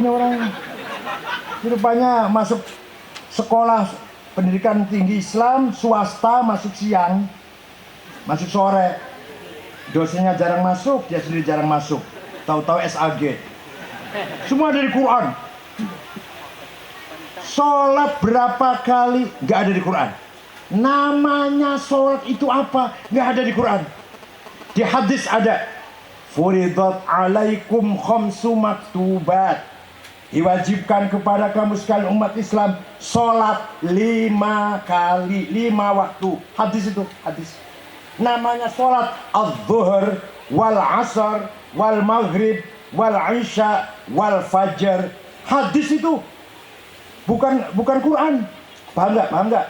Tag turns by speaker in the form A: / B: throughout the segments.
A: Ini orang rupanya masuk sekolah pendidikan tinggi Islam swasta, masuk siang, masuk sore. Dosennya jarang masuk, dia sendiri jarang masuk. Tahu-tahu SAG. Semua dari Quran. Sholat berapa kali nggak ada di Quran. Namanya sholat itu apa? Nggak ada di Quran. Di hadis ada. Furidat alaikum khamsu maktubat. Diwajibkan kepada kamu sekalian umat Islam sholat 5 kali, 5 waktu. Hadis itu, hadis. Namanya sholat az-zuhr, wal asar, wal maghrib, wal isya, wal fajr. Hadis itu bukan Quran. Paham nggak? Paham nggak?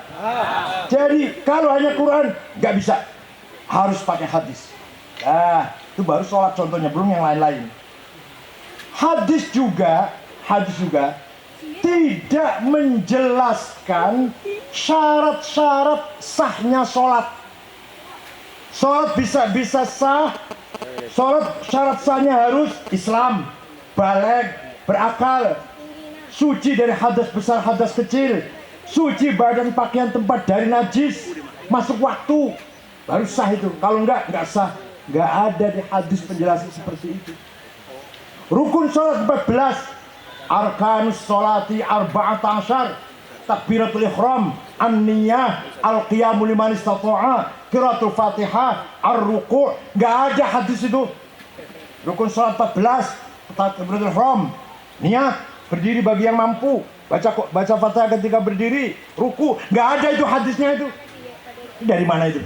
A: Jadi kalau hanya Quran nggak bisa, harus pakai hadis. Nah, itu baru sholat contohnya, belum yang lain-lain. Hadis juga tidak menjelaskan syarat-syarat sahnya sholat. Sholat bisa sah. Sholat syarat sahnya harus Islam, baligh, berakal, suci dari hadas besar, hadas kecil, suci badan, pakaian, tempat dari najis, masuk waktu, baru sah itu. Kalau enggak sah. Enggak ada di hadis penjelasan seperti itu. Rukun sholat 14. Arkanus sholati 14. Takbiratul ihram, an-niyah, al-qiyamu liman istata'a, qiraatul fatihah, ar-ruku'. Enggak ada hadis itu. Rukun sholat 14. Takbiratul ihram, niat, berdiri bagi yang mampu, baca fatihah ketika berdiri, ruku. Enggak ada itu hadisnya itu. Dari mana itu?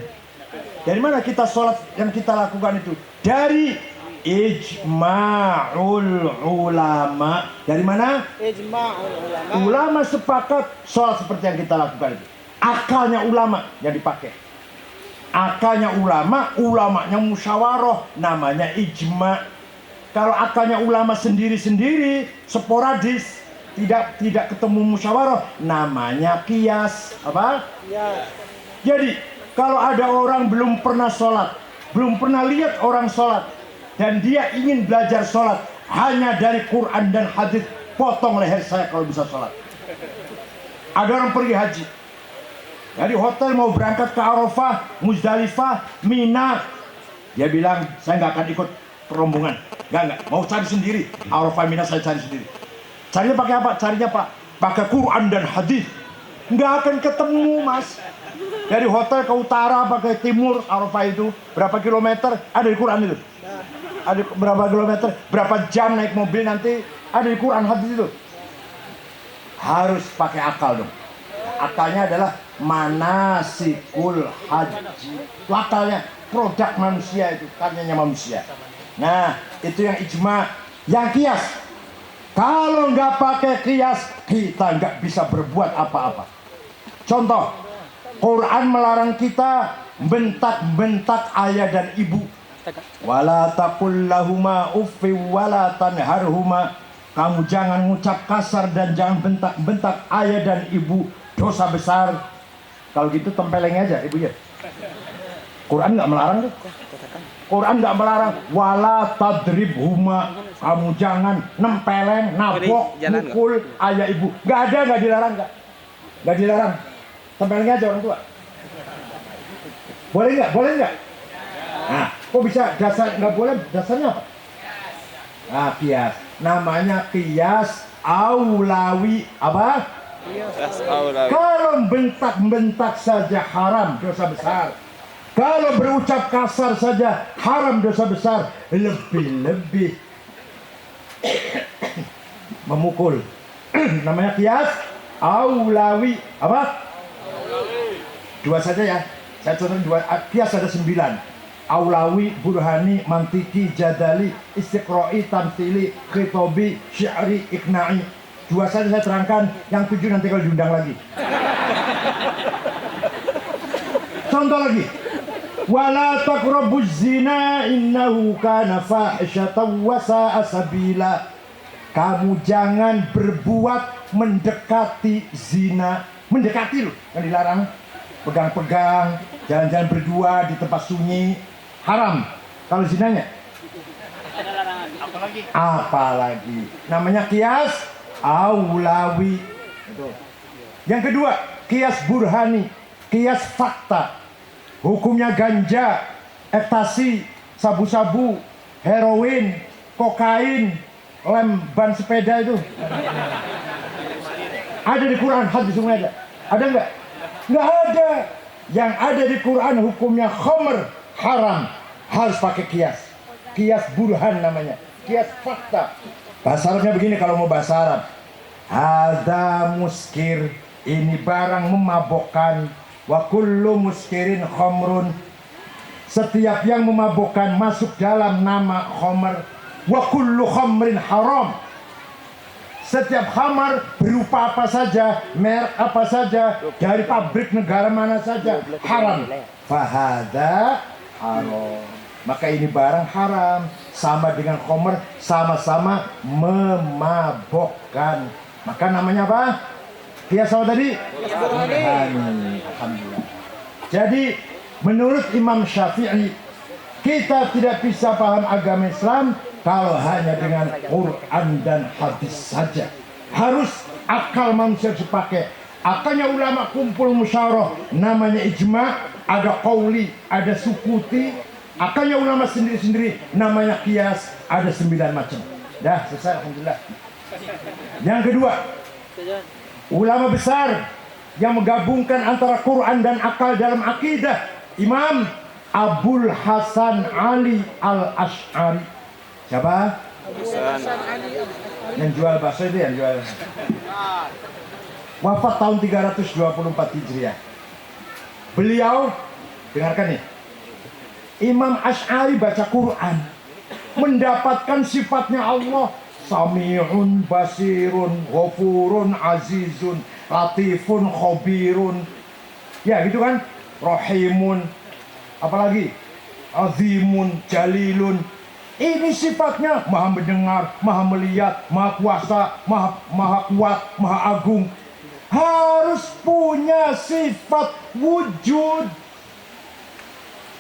A: Dari mana kita sholat yang kita lakukan itu? Dari ijma'ul ulama. Dari mana?
B: Ijma'ul ulama.
A: Ulama sepakat sholat seperti yang kita lakukan itu. Akalnya ulama yang dipakai. Akalnya ulama, ulamanya musyawarah, namanya ijma'. Kalau akalnya ulama sendiri-sendiri, sporadis, tidak ketemu musyawarah, namanya qiyas. Apa?
B: Qiyas.
A: Jadi kalau ada orang belum pernah sholat, belum pernah lihat orang sholat, dan dia ingin belajar sholat hanya dari Quran dan hadis, potong leher saya kalau bisa sholat. Ada orang pergi haji, dari hotel mau berangkat ke Arafah, Muzdalifah, Mina, dia bilang saya nggak akan ikut rombongan, nggak, mau cari sendiri. Arafah, Mina saya cari sendiri. Carinya pakai apa? Carinya pakai Quran dan hadis. Nggak akan ketemu, mas. Dari hotel ke utara pakai timur, Arafah itu berapa kilometer? Ada di Quran itu. Ada berapa kilometer? Berapa jam naik mobil nanti? Ada di Quran hadis itu. Harus pakai akal dong. Akalnya adalah manasikul haji. Itu akalnya, produk manusia itu, karyanya manusia. Nah, itu yang ijma, yang qiyas. Kalau nggak pakai qiyas, kita nggak bisa berbuat apa-apa. Contoh, Quran melarang kita bentak-bentak ayah dan ibu. Wala taqul lahuma uffi wala tanharhuma. Kamu jangan ngucap kasar dan jangan bentak-bentak ayah dan ibu, dosa besar. Kalau gitu tempeleng aja ibu ya. Quran nggak melarang tuh. Quran nggak melarang wala tadribhuma. Kamu jangan nempeleng, nabok, mukul ayah ibu. Nggak ada, nggak dilarang, nggak dilarang. Tempeleng aja orang tua. Boleh nggak? Boleh nggak? Nah, kok bisa dasar nggak boleh? Dasarnya apa? Nah, qiyas. Namanya qiyas aulawi. Apa?
B: Qiyas aulawi.
A: Kalau bentak-bentak saja haram, dosa besar. Kalau berucap kasar saja haram, dosa besar. Lebih-lebih memukul. Namanya qiyas aulawi. Apa? Dua saja ya. Saya contoh dua. Qiyas ada 9. Aulawi, burhani, mantiki, jadali, istiqra'i, tamthili, khitobi, syi'ri, ikna'i. Dua saja saya terangkan. Yang 7 nanti kalau diundang lagi. Contoh lagi. Wala taqrabuz zina innahu kana fahisyatan wa sa'a sabila. Kamu jangan berbuat mendekati zina. Mendekati loh, yang dilarang. Pegang-pegang, jalan-jalan berdua di tempat sunyi, haram. Kalau zinanya? Apalagi. Namanya kias aulawi. Yang kedua, kias burhani, kias fakta. Hukumnya ganja, ekstasi, sabu-sabu, heroin, kokain, lem ban sepeda itu. Ada di Quran, hadis semua ada. Ada nggak? Nggak ada. Yang ada di Quran hukumnya khamr, haram. Harus pakai kias. Kias burhan namanya. Kias fakta. Bahasa Arabnya begini kalau mau bahasa Arab. Hadza muskir. Ini barang memabokkan. Wa kullu muskirin khamrun. Setiap yang memabokkan masuk dalam nama khamr. Wa kullu khamrin haram. Setiap khamar berupa apa saja, merek apa saja, dari pabrik negara mana saja, haram. Fahada haram. Maka ini barang haram. Sama dengan khamar, sama-sama memabokkan. Maka namanya apa? Kias apa tadi? Alhamdulillah. Jadi menurut Imam Syafi'i, kita tidak bisa paham agama Islam kalau hanya dengan Quran dan hadis saja. Harus akal manusia dipakai. Akalnya ulama kumpul musyawarah, namanya ijma, ada qauli, ada sukuti. Akalnya ulama sendiri-sendiri, namanya qiyas, ada 9 macam. Dah selesai, alhamdulillah. Yang kedua, ulama besar yang menggabungkan antara Quran dan akal dalam akidah, Imam Abul Hasan Ali Al-Asy'ari. Siapa? Yang jual bakso itu, yang jual. Wafat tahun 324 Hijriah. Beliau, dengarkan nih, Imam Asy'ari baca Quran, mendapatkan sifatnya Allah, Sami'un, Basirun, Ghafurun, Azizun, Latifun, Khabirun. Ya gitu kan? Rahimun, apalagi? Azimun, Jalilun. Ini sifatnya maha mendengar, maha melihat, maha kuasa, maha kuat, maha agung. Harus punya sifat wujud.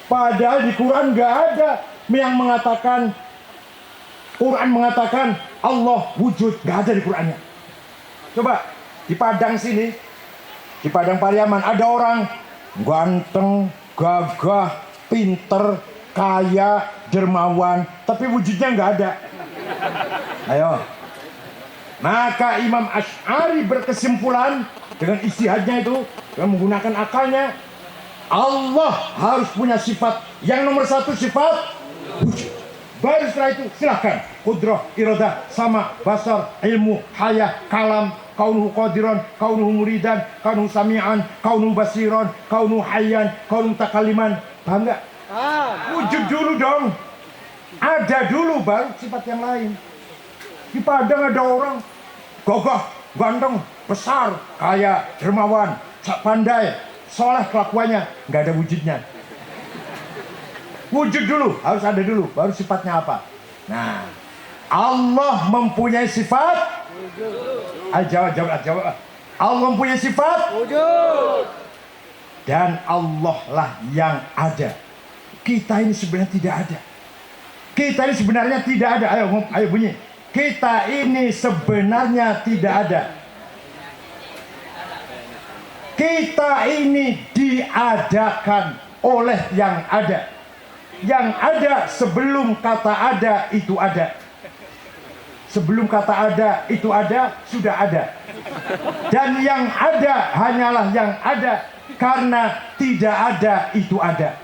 A: Padahal di Quran nggak ada yang mengatakan, Quran mengatakan Allah wujud, nggak ada di Qurannya. Coba di Padang sini, di Padang Pariaman ada orang ganteng, gagah, pinter, kaya, dermawan, tapi wujudnya nggak ada. Ayo. Maka Imam Asy'ari berkesimpulan dengan istihadnya itu, dengan menggunakan akalnya, Allah harus punya sifat. Yang nomor 1 sifat wujud. Baru setelah itu silahkan qudrah, iradah, sama, basar, ilmu, hayah, kalam, kaunuhu qadiran, kaunuhu muridan, kaunuhu sami'an, kaunuhu basiran, kaunuhu hayyan, kaunuhu mutakaliman. Paham nggak? Wujud dulu dong. Ada dulu baru sifat yang lain. Di Padang ada orang gagah, ganteng, besar, kaya, dermawan, pandai, soleh kelakuannya, nggak ada wujudnya. Wujud dulu, harus ada dulu, baru sifatnya apa. Nah, Allah mempunyai sifat. Jawab. Allah mempunyai sifat wujud. Dan Allah lah yang ada. Kita ini sebenarnya tidak ada. Kita ini sebenarnya tidak ada. Ayo bunyi. Kita ini sebenarnya tidak ada. Kita ini diadakan oleh yang ada. Yang ada sebelum kata ada itu ada. Sebelum kata ada itu ada, sudah ada. Dan yang ada hanyalah yang ada, karena tidak ada itu ada.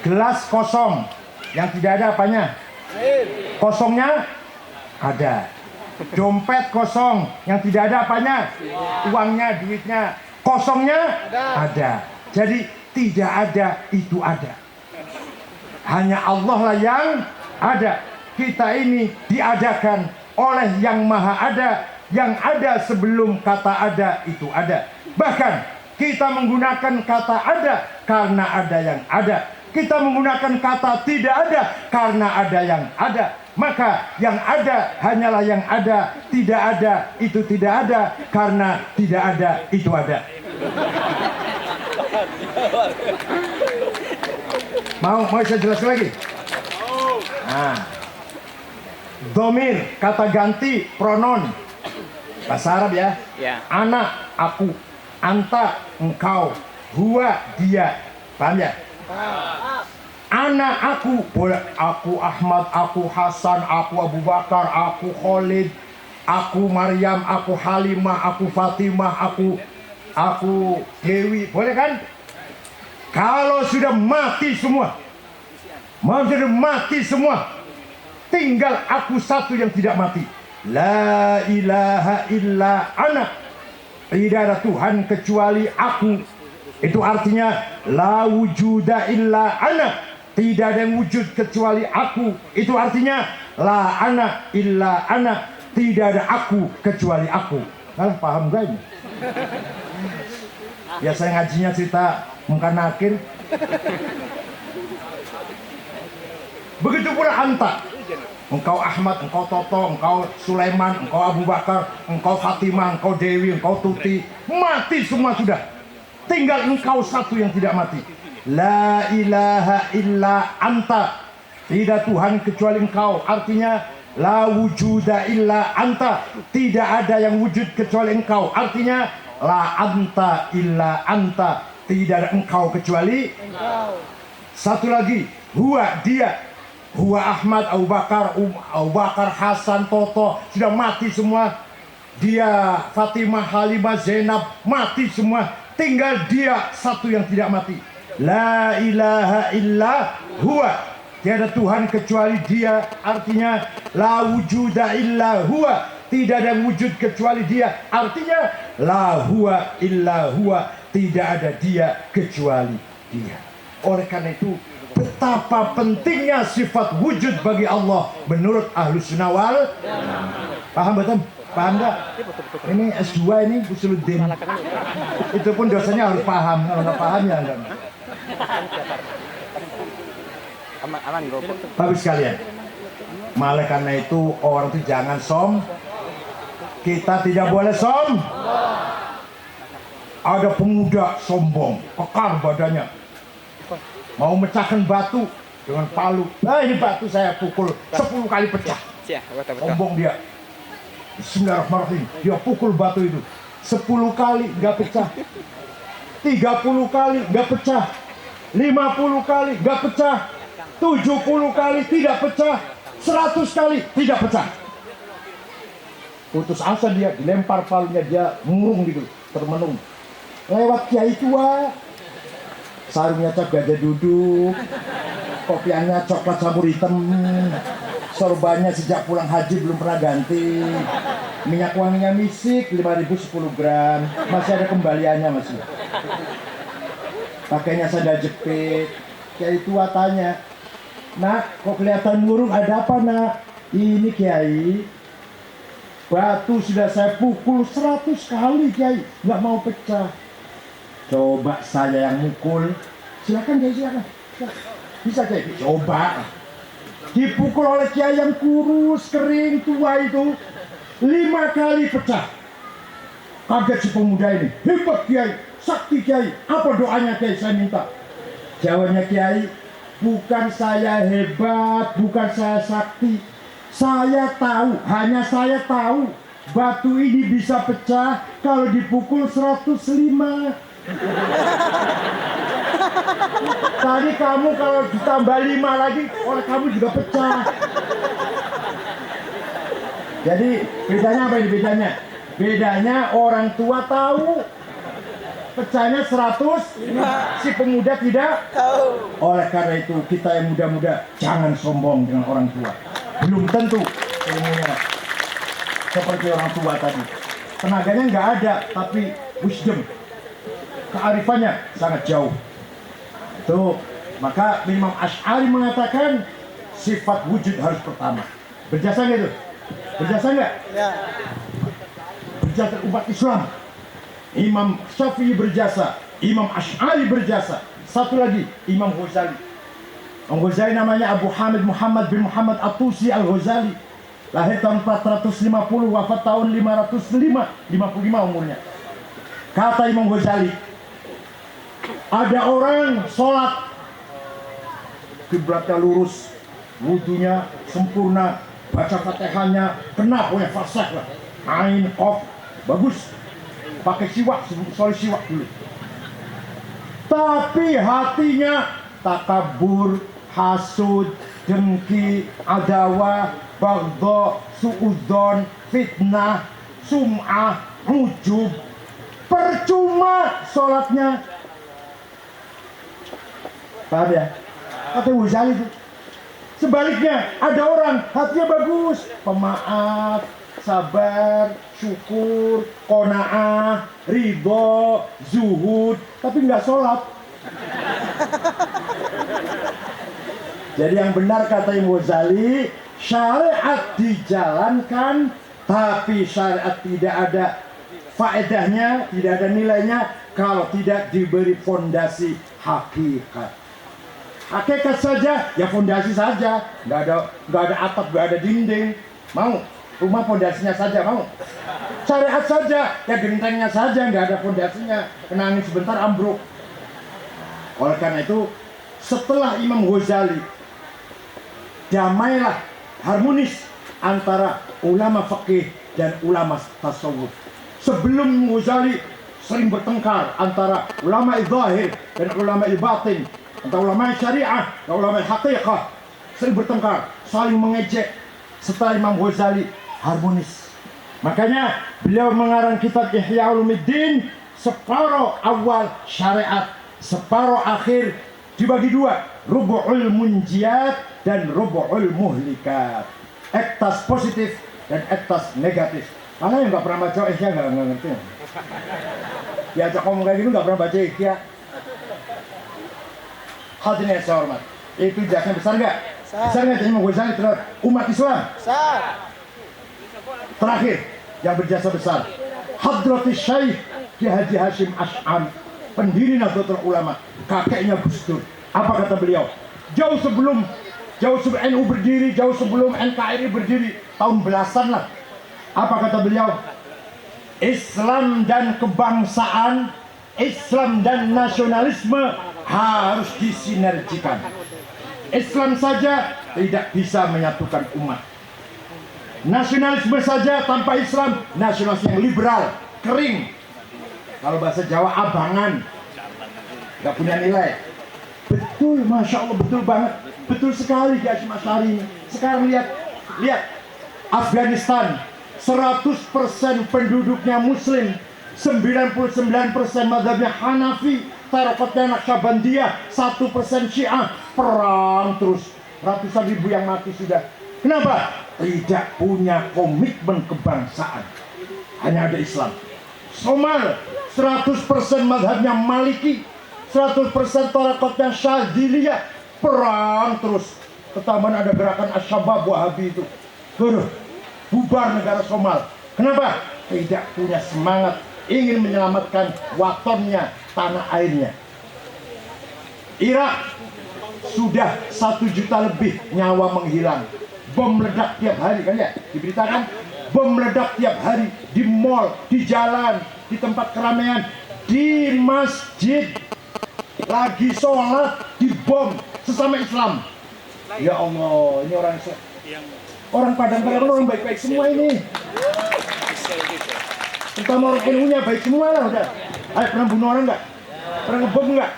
A: Gelas kosong, yang tidak ada apanya? Kosongnya ada. Dompet kosong, yang tidak ada apanya? Uangnya, duitnya. Kosongnya ada. Jadi tidak ada itu ada. Hanya Allah lah yang ada. Kita ini diadakan oleh yang maha ada, yang ada sebelum kata ada itu ada. Bahkan kita menggunakan kata ada karena ada yang ada. Kita menggunakan kata tidak ada karena ada yang ada. Maka yang ada hanyalah yang ada. Tidak ada itu tidak ada, karena tidak ada itu ada. Mau saya jelaskan lagi? Nah, Domir, kata ganti, pronon. Bahasa Arab ya.
B: Ya.
A: Anak, aku. Anta, engkau. Huwa, dia. Paham ya? Anak aku, boleh aku Ahmad, aku Hasan, aku Abu Bakar, aku Khalid, aku Maryam, aku Halimah, aku Fatimah, aku Dewi, boleh kan? Kalau sudah mati semua, tinggal aku satu yang tidak mati. La ilaha illa ana. Tidak ada Tuhan kecuali aku. Itu artinya la wujuda illa ana. Tidak ada yang wujud kecuali aku. Itu artinya la ana illa ana. Tidak ada aku kecuali aku. Kalian paham gak ini? Biasanya ngajinya cerita muka nakir. Begitu pula anta. Engkau Ahmad, engkau Toto, engkau Sulaiman, engkau Abu Bakar, engkau Fatimah, engkau Dewi, engkau Tuti. Mati semua sudah. Tinggal engkau satu yang tidak mati. La ilaha illa anta. Tidak Tuhan kecuali engkau. Artinya la wujuda illa anta. Tidak ada yang wujud kecuali engkau. Artinya la anta illa anta. Tidak ada engkau kecuali engkau. Satu lagi, huwa, dia. Huwa Ahmad, Abu Bakar, Hasan, Toto sudah mati semua. Dia Fatimah, Halimah, Zainab mati semua. Tinggal dia satu yang tidak mati. La ilaha illa huwa. Tiada Tuhan kecuali dia. Artinya la wujuda illa huwa. Tidak ada yang wujud kecuali dia. Artinya la huwa illa huwa. Tidak ada dia kecuali dia. Oleh karena itu, betapa pentingnya sifat wujud bagi Allah menurut Ahlus Sunnah wal. Paham betul? Paham nggak? Ini S2 ini Usuluddin. Itu pun dosanya harus paham. Kalau nggak paham ya enggak.
B: Aman bro.
A: Bagus sekalian. Malah karena itu orang itu jangan kita tidak boleh Ada pemuda sombong, kekar badannya, mau mecahkan batu dengan palu. Nah ini batu saya pukul 10 kali pecah. Sombong dia. Bismillahirrahmanirrahim. Dia pukul batu itu 10 kali nggak pecah, 30 kali nggak pecah, 50 kali nggak pecah, 70 kali tidak pecah, 100 kali tidak pecah. Putus asa dia, dilempar palunya, dia murung gitu, termenung. Lewat kiai tua, sarungnya cap gajah duduk, kopiannya coklat campur hitam, sorbannya sejak pulang haji belum pernah ganti, minyak wanginya misik 5.000 10 gram, masih ada kembaliannya masih. Pakainya sandal jepit. Kiai tua tanya, "Nak, kok kelihatan murung, ada apa nak?" "Ini Kiai, batu sudah saya pukul 100 kali Kiai, nggak mau pecah." "Coba saya yang mukul." "Silakan Kiai, silakan." "Bisa Kiai?" "Coba." Dipukul oleh Kiai yang kurus, kering, tua itu 5 kali pecah. Kaget si pemuda ini. "Hebat Kiai, sakti Kiai. Apa doanya Kiai saya minta?" Jawabnya Kiai, "Bukan saya hebat, bukan saya sakti. Saya tahu, hanya saya tahu batu ini bisa pecah kalau dipukul 105. Tadi kamu kalau ditambah 5 lagi, oleh kamu juga pecah." Jadi bedanya apa ini bedanya? Bedanya orang tua tahu pecahnya 100, si pemuda tidak tahu. Oleh karena itu kita yang muda-muda jangan sombong dengan orang tua. Belum tentu ilmunya seperti orang tua tadi. Tenaganya nggak ada, tapi wisdom, kearifannya sangat jauh. Tuh, maka Imam Asy'ari mengatakan sifat wujud harus pertama. Berjasa nggak itu? Berjasa nggak? Ya. Berjasa umat Islam. Imam Syafi'i berjasa, Imam Asy'ari berjasa. Satu lagi, Imam Ghazali. Imam Ghazali namanya Abu Hamid Muhammad bin Muhammad At-Tusi Al-Ghazali. Lahir tahun 450, wafat tahun 55 umurnya. Kata Imam Ghazali, ada orang sholat, kiblatnya lurus, wudunya sempurna, baca Fatihahnya kena punya fasih lah, ain qaf bagus, pakai siwak, soal siwak dulu. Tapi hatinya takabur, hasud, dengki, adawa, bagdo, suudzon, fitnah, sum'ah, ujub. Percuma sholatnya. Paham ya? Kata Ghazali itu. Sebaliknya ada orang hatinya bagus, pemaaf, sabar, syukur, qanaah, ridho, zuhud, tapi nggak sholat. Jadi yang benar kata Imam Ghazali, syariat dijalankan, tapi syariat tidak ada faedahnya, tidak ada nilainya kalau tidak diberi fondasi hakikat. Hakikat saja, ya fondasi saja, nggak ada atap, nggak ada dinding. Mau rumah fondasinya saja mau. Syariat saja, ya gentengnya saja, nggak ada fondasinya, kena angin sebentar ambruk. Oleh karena itu, setelah Imam Ghazali, damailah, harmonis antara ulama fikih dan ulama tasawuf. Sebelum Ghazali sering bertengkar antara ulama zahir dan ulama batin, antara ulama syariah dan ulama haqiqah, sering bertengkar, saling mengejek. Setelah Imam Ghazali harmonis, makanya beliau mengarang kitab Ihya Ulumuddin, separuh awal syariat, separuh akhir dibagi dua, rubu'ul munjiat dan rubu'ul muhlikat, ektas positif dan ektas negatif. Karena yang nggak pernah baca Ihya nggak ngerti. Diajak ngomong kayak gitu nggak pernah baca Ihya. Hadirin yang saya hormat, itu jasanya besar nggak? Besar nggak Imam Ghazali terhadap umat Islam? Besar. Terakhir yang berjasa besar, Hadratus Syekh Ki Haji Hashim Ash'ari, pendiri Nahdlatul Ulama, kakeknya Gus Dur. Apa kata beliau? Jauh sebelum NU berdiri, jauh sebelum NKRI berdiri, tahun belasan lah. Apa kata beliau? Islam dan kebangsaan, Islam dan nasionalisme harus disinergikan. Islam saja tidak bisa menyatukan umat. Nasionalisme saja tanpa Islam, nasionalisme yang liberal, kering. Kalau bahasa Jawa abangan, nggak punya nilai. Betul, masya Allah, betul banget, betul sekali Ki Hashim Ash'ari. Sekarang lihat Afghanistan, 100% penduduknya Muslim, 99% mazhabnya Hanafi, tarekatnya Naqsyabandiyah, 1% Syiah, perang terus, ratusan ribu yang mati sudah. Kenapa? Tidak punya komitmen kebangsaan. Hanya ada Islam. Somal 100% mazhabnya Maliki, 100% tarekatnya Syadziliyah, perang terus. Ketambahan ada gerakan Asy-Syabab Wahabi itu. Bubar negara Somal. Kenapa? Tidak punya semangat ingin menyelamatkan watonnya, tanah airnya. Irak sudah 1 juta lebih nyawa menghilang. Bom meledak tiap hari, kan ya? Diberitakan bom meledak tiap hari di mall, di jalan, di tempat keramaian, di masjid. Lagi sholat dibom sesama Islam. Ya Allah, ini orang Padang orang baik-baik semua ini. Terutama orang NU-nya baik semua lah udah. Ayo, pernah bunuh orang nggak? Pernah ngebom nggak?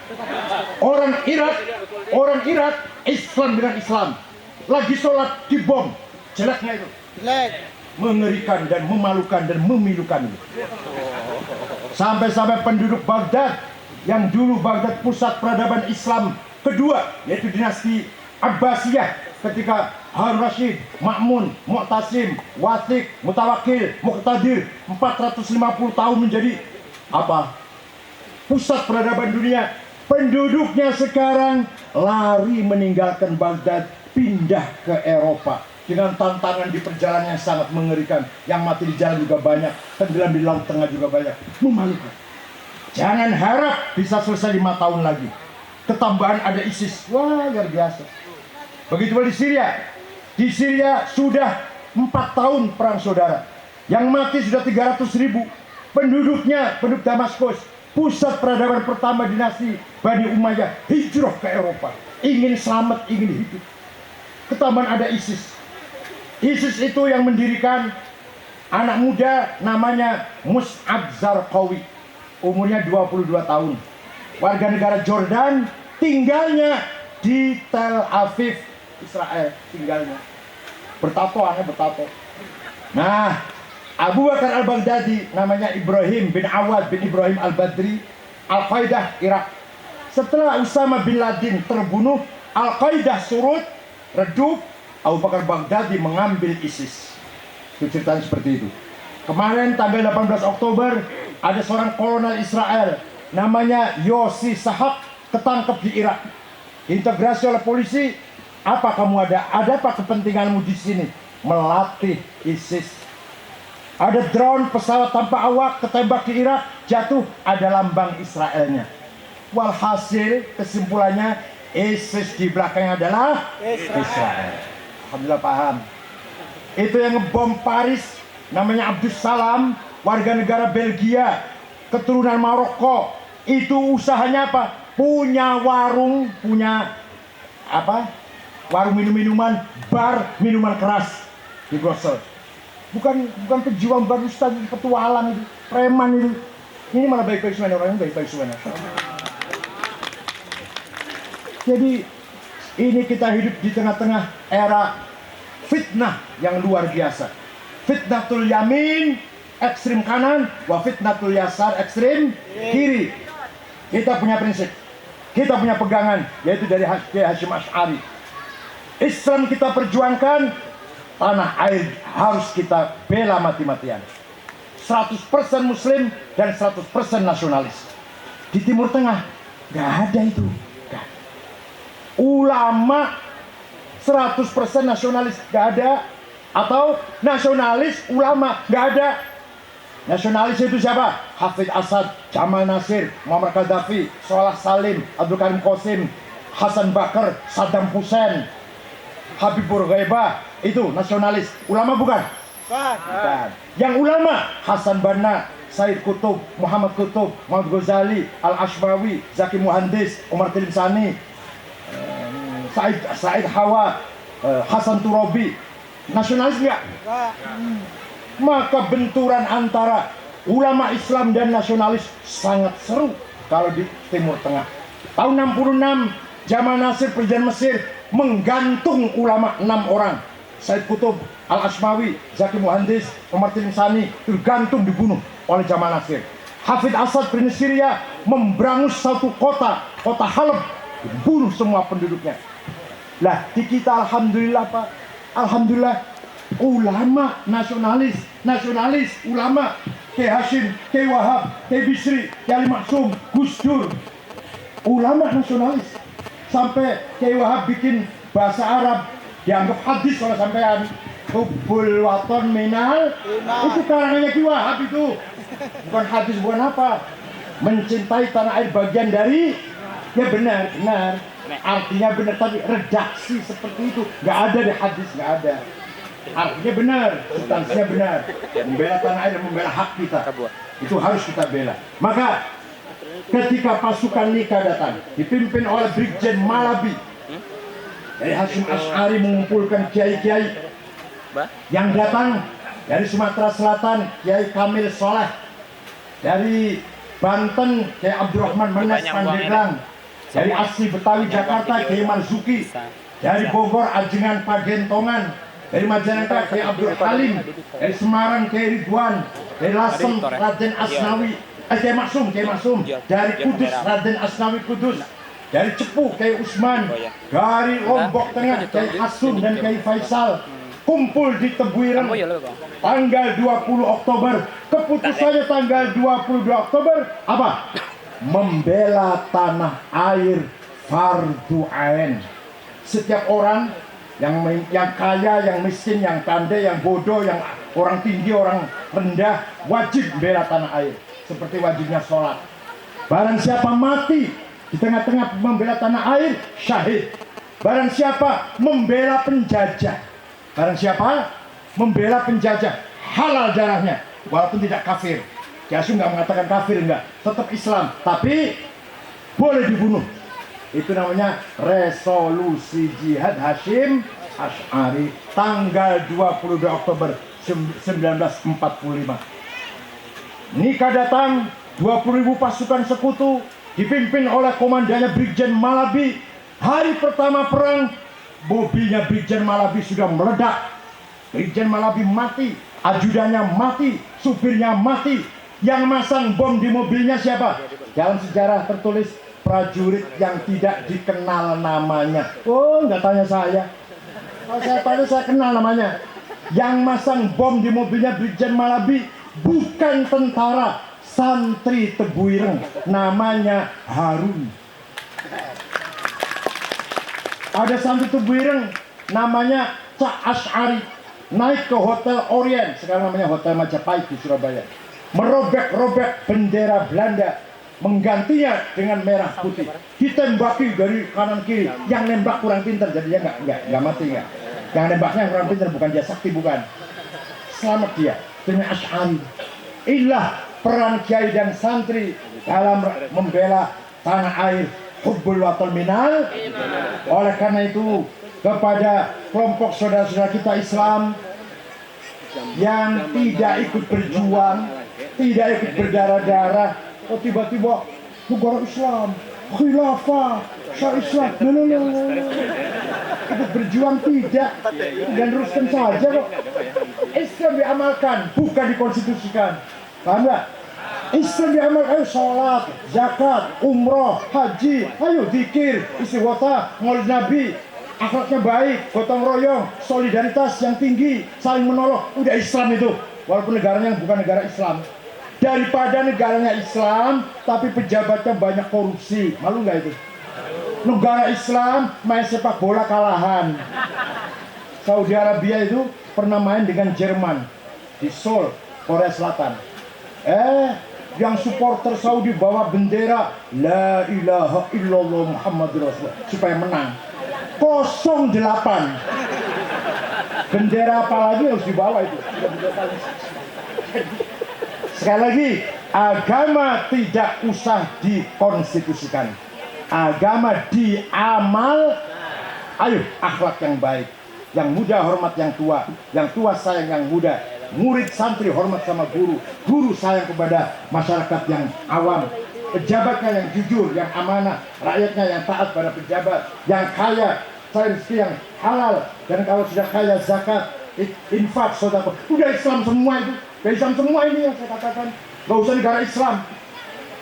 A: Orang Irak Islam dengan Islam. Lagi sholat dibom, jeleknya itu. Jelek. Mengerikan dan memalukan dan memilukan. Sampai-sampai penduduk Baghdad, yang dulu Baghdad pusat peradaban Islam kedua, yaitu dinasti Abbasiyah, ketika Harun Rashid, Ma'mun, Mu'tasim, Wathiq, Mutawakil, Muqtadir, 450 tahun menjadi apa? Pusat peradaban dunia. Penduduknya sekarang lari meninggalkan Baghdad, pindah ke Eropa dengan tantangan di perjalanan yang sangat mengerikan. Yang mati di jalan juga banyak, tenggelam di laut tengah juga banyak. Memalukan. Jangan harap bisa selesai 5 tahun lagi. Ketambahan ada ISIS. Wah, luar biasa. Begitu pula di Syria. Di Syria sudah 4 tahun perang saudara. Yang mati sudah 300.000. Penduduknya, penduduk Damaskus, pusat peradaban pertama dinasti Bani Umayyah, hijrah ke Eropa. Ingin selamat, ingin hidup. Ketambahan ada ISIS. ISIS itu yang mendirikan anak muda namanya Mus'ab Zarqawi, umurnya 22 tahun, warga negara Jordan, tinggalnya di Tel Aviv, Israel, tinggalnya. Bertato, aneh bertato. Nah, Abu Bakar al-Baghdadi namanya Ibrahim bin Awad bin Ibrahim al-Badri, Al-Qaeda Irak. Setelah Usama bin Laden terbunuh, Al-Qaeda surut, redup, Abu Bakar Baghdadi mengambil ISIS. Itu ceritanya seperti itu. Kemarin tanggal 18 Oktober ada seorang kolonel Israel namanya Yossi Sahak ketangkep di Irak. Integrasi oleh polisi. Apa kamu ada apa kepentinganmu di sini? Melatih ISIS. Ada drone pesawat tanpa awak ketembak di Irak, jatuh, ada lambang Israelnya. Walhasil kesimpulannya ISIS di belakangnya adalah Israel. Alhamdulillah paham. Itu yang ngebom Paris namanya Abdus Salam, warga negara Belgia, keturunan Maroko. Itu usahanya apa? Punya warung, punya apa? Warung minum-minuman, bar minuman keras di Brussels. Bukan pejuang barista, petualang itu, preman itu. Ini malah baik-baik semua, orangnya baik-baik semua. Jadi ini kita hidup di tengah-tengah era fitnah yang luar biasa. Fitnatul yamin, ekstrim kanan, wa fitnatul yasar, ekstrim kiri. Kita punya prinsip, kita punya pegangan, yaitu dari Hasyim Asy'ari. Islam kita perjuangkan, tanah air harus kita bela mati-matian. 100% muslim dan 100% nasionalis. Di Timur Tengah gak ada itu. Gak. Ulama 100% nasionalis gak ada. Atau nasionalis ulama gak ada. Nasionalis itu siapa? Hafid Asad, Jamal Nasir, Muammar Gaddafi, Salah Salim, Abdul Karim Qasim, Hasan Bakar, Saddam Hussein, Habib Bourguiba. Itu nasionalis. Ulama bukan? Bukan. Yang ulama Hasan Banna, Said Qutb, Muhammad Qutb, Muhammad Ghazali, Al-Ashmawi, Zaki Muhandis, Umar Tilimsani, Said Hawa, Hasan Turabi. Nasionalis enggak? Maka benturan antara ulama Islam dan nasionalis sangat seru kalau di Timur Tengah. Tahun 66 Jamal Nasir Presiden Mesir menggantung ulama 6 orang. Said Qutb, Al-Ashmawi, Zaki Muhandis, Umar Tilimsani tergantung dibunuh oleh Jamal Nasir. Hafid Asad Presiden Syria memberangus satu kota Halab, dibunuh semua penduduknya. Lah di kita alhamdulillah Pak, alhamdulillah ulama nasionalis ulama, Kiai Hashim, Kiai Wahab, Kiai Bisri, Kiai Maksum, Gus Dur, ulama nasionalis. Sampai Kiai Wahab bikin bahasa Arab dianggap hadis oleh sampean. Hubbul waton minal, itu karangannya Kiai Wahab itu. Bukan hadis, bukan apa. Mencintai tanah air bagian dari, ya benar. Artinya benar, tapi redaksi seperti itu nggak ada di hadis, nggak ada. Artinya benar, substansinya benar. Membela tanah air dan membela hak kita, itu harus kita bela. Maka ketika pasukan Nika datang, dipimpin oleh Brigjen Malabi, dari Hasyim Asy'ari mengumpulkan kiai-kiai yang datang dari Sumatera Selatan, Kiai Kamil Soleh, dari Banten, Kiai Abdurrahman Menes Pandeglang, dari asli Betawi Jakarta, Kiai Marzuki, dari Bogor Ajengan Pagentongan, dari Majalengka Kiai Abdul Halim, dari Semarang Kiai Ridwan, dari Lasem Raden Asnawi, Kiai Maksum, dari Kudus Raden Asnawi Kudus, dari Cepu Kiai Usman, dari Lombok Tengah Kiai Hasun dan Kiai Faisal, kumpul di Tebuireng tanggal 20 Oktober. Keputusannya tanggal 22 Oktober apa? Membela tanah air fardu ain. Setiap orang yang kaya, yang miskin, yang pandai, yang bodoh, yang orang tinggi, orang rendah, wajib membela tanah air. Seperti wajibnya sholat. Barang siapa mati di tengah-tengah membela tanah air, syahid. Barang siapa membela penjajah, barang siapa membela penjajah, halal darahnya, walaupun tidak kafir. Kiai nggak mengatakan kafir, enggak, tetap Islam, tapi boleh dibunuh. Itu namanya resolusi jihad Hasyim Asy'ari tanggal 22 Oktober 1945. Nikah datang 20.000 pasukan sekutu dipimpin oleh komandannya Brigjen Malabi. Hari pertama perang, mobilnya Brigjen Malabi sudah meledak. Brigjen Malabi mati, ajudannya mati, supirnya mati. Yang masang bom di mobilnya siapa? Dalam sejarah tertulis prajurit yang tidak dikenal namanya. Oh, nggak tanya saya. Kalau saya tanya, saya kenal namanya. Yang masang bom di mobilnya Brigjen Malabi bukan tentara, santri Tebuireng, namanya Harun. Ada santri Tebuireng namanya Cak Asy'ari, naik ke Hotel Orient, sekarang namanya Hotel Majapahit di Surabaya, merobek-robek bendera Belanda, menggantinya dengan merah putih, ditembaki dari kanan kiri. Yang nembak kurang pintar, jadinya nggak mati nggak. Yang nembaknya kurang pintar, bukan dia sakti, bukan. Selamat dia dengan Asy'ari. Inilah peran kiai dan santri dalam membela tanah air. Hubbul watan minal. Oleh karena itu, kepada kelompok saudara-saudara kita Islam yang tidak ikut berjuang, tidak ikut berdarah-darah, oh tiba-tiba negara Islam, khilafah, syariah Islam, no. Ikut berjuang tidak, dan teruskan saja kok. Islam diamalkan, bukan dikonstitusikan. Paham nggak? Islam diamalkan, ayo sholat, zakat, umroh, haji, ayo zikir, istighfar, maulid Nabi, akhlaknya baik, gotong royong, solidaritas yang tinggi, saling menolong. Udah Islam itu, walaupun negaranya bukan negara Islam. Daripada negaranya Islam tapi pejabatnya banyak korupsi, malu nggak itu? Negara Islam main sepak bola kalahan. Saudi Arabia itu pernah main dengan Jerman di Seoul, Korea Selatan. Yang supporter Saudi bawa bendera La ilaha illallah Muhammadur Rasulullah supaya menang. 0-8. Bendera apa lagi harus dibawa itu? Sekali lagi, agama tidak usah dikonstitusikan. Agama diamal. Ayo, akhlak yang baik. Yang muda hormat yang tua sayang yang muda. Murid santri hormat sama guru, guru sayang kepada masyarakat yang awam. Pejabatnya yang jujur, yang amanah, rakyatnya yang taat pada pejabat, yang kaya, cari rezeki yang halal, dan kalau sudah kaya zakat, infak, sedekah. Udah Islam semua itu. Udah Islam semua ini yang saya katakan. Gak usah negara Islam,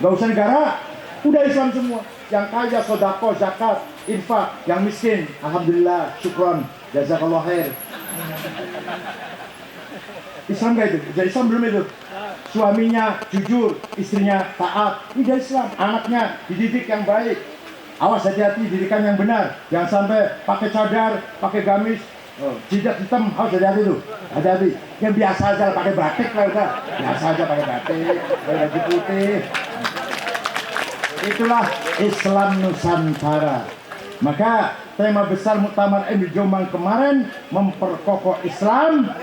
A: gak usah negara, udah Islam semua. Yang kaya sedekah, zakat, infak, yang miskin, alhamdulillah, syukron, jazakallah khair. Islam gak itu? Jadi Islam belum itu. Suaminya jujur, istrinya taat, ini Islam. Anaknya dididik yang baik. Awas, hati-hati, didikan yang benar. Jangan sampai pakai cadar, pakai gamis, jidat hitam, harus hati-hati tuh. Hati-hati. Yang biasa aja pakai batik lah udah. Biasa aja pakai batik, pakai baju putih. Itulah Islam Nusantara. Maka tema besar Muktamar MI Jombang kemarin memperkokoh Islam.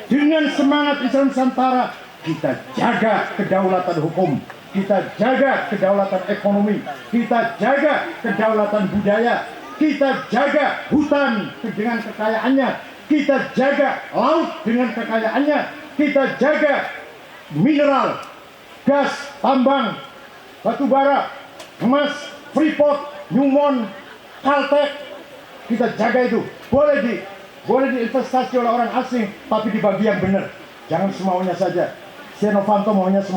A: Dengan semangat Islam Nusantara, kita jaga kedaulatan hukum, kita jaga kedaulatan ekonomi, kita jaga kedaulatan budaya, kita jaga hutan dengan kekayaannya, kita jaga laut dengan kekayaannya, kita jaga mineral, gas, tambang, batu bara, emas, Freeport, Newmont, Caltech, kita jaga itu. Boleh diinvestasi oleh orang asing, tapi dibagi yang benar. Jangan semaunya saja. Setia Novanto maunya semua.